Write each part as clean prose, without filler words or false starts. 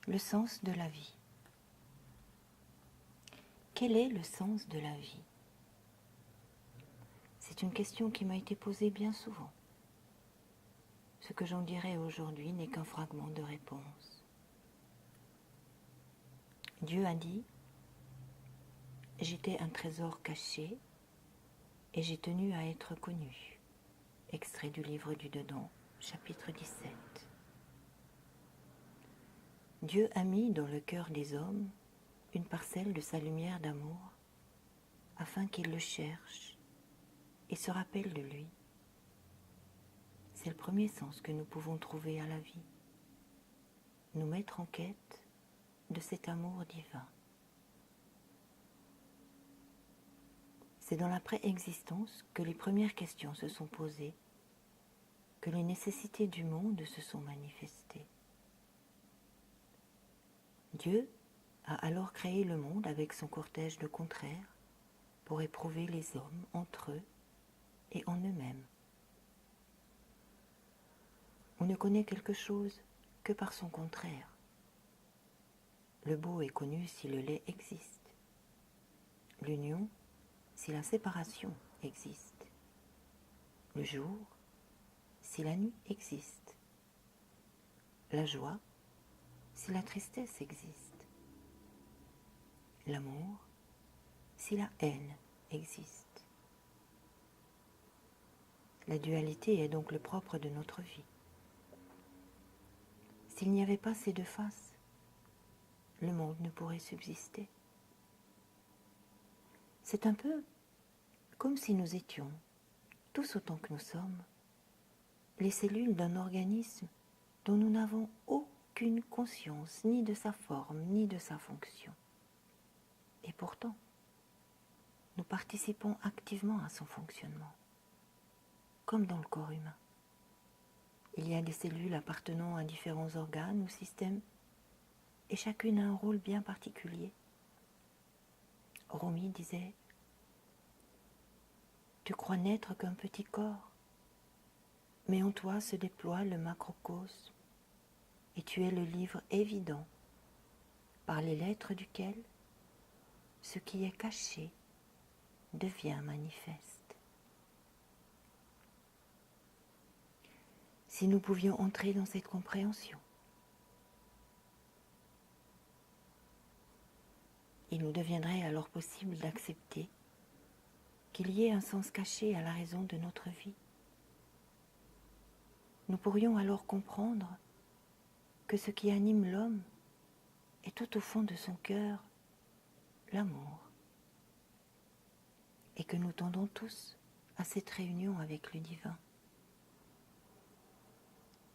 Le sens de la vie. Quel est le sens de la vie? C'est une question qui m'a été posée bien souvent. Ce que j'en dirai aujourd'hui n'est qu'un fragment de réponse. Dieu a dit « J'étais un trésor caché et j'ai tenu à être connu ». Extrait du livre du Dedans, chapitre 17. Dieu a mis dans le cœur des hommes une parcelle de sa lumière d'amour afin qu'ils le cherchent et se rappellent de lui. C'est le premier sens que nous pouvons trouver à la vie. Nous mettre en quête de cet amour divin. C'est dans la préexistence que les premières questions se sont posées, que les nécessités du monde se sont manifestées. Dieu a alors créé le monde avec son cortège de contraires pour éprouver les hommes entre eux et en eux-mêmes. On ne connaît quelque chose que par son contraire. Le beau est connu si le laid existe. L'union si la séparation existe. Le jour si la nuit existe. La joie si la tristesse existe. L'amour si la haine existe. La dualité est donc le propre de notre vie. S'il n'y avait pas ces deux faces, le monde ne pourrait subsister. C'est un peu comme si nous étions, tous autant que nous sommes, les cellules d'un organisme dont nous n'avons aucune conscience ni de sa forme ni de sa fonction. Et pourtant, nous participons activement à son fonctionnement, comme dans le corps humain. Il y a des cellules appartenant à différents organes ou systèmes, et chacune a un rôle bien particulier. Rumi disait « Tu crois n'être qu'un petit corps, mais en toi se déploie le macrocosme, et tu es le livre évident, par les lettres duquel ce qui est caché devient manifeste. » Si nous pouvions entrer dans cette compréhension, il nous deviendrait alors possible d'accepter qu'il y ait un sens caché à la raison de notre vie. Nous pourrions alors comprendre que ce qui anime l'homme est tout au fond de son cœur l'amour, et que nous tendons tous à cette réunion avec le divin.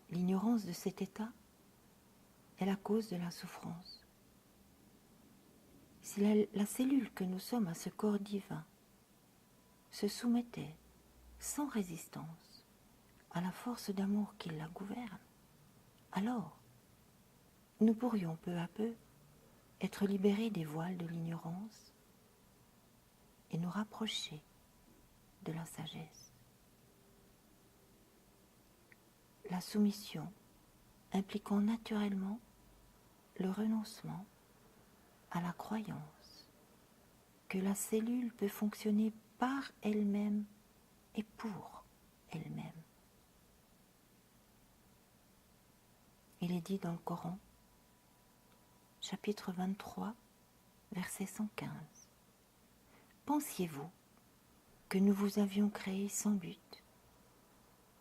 L'ignorance de cet état est la cause de la souffrance. Si la cellule que nous sommes à ce corps divin se soumettait sans résistance à la force d'amour qui la gouverne, alors nous pourrions peu à peu être libérés des voiles de l'ignorance et nous rapprocher de la sagesse. La soumission impliquant naturellement le renoncement à la croyance que la cellule peut fonctionner par elle-même et pour elle-même. Il est dit dans le Coran, chapitre 23, verset 115. Pensiez-vous que nous vous avions créé sans but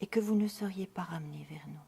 et que vous ne seriez pas ramenés vers nous?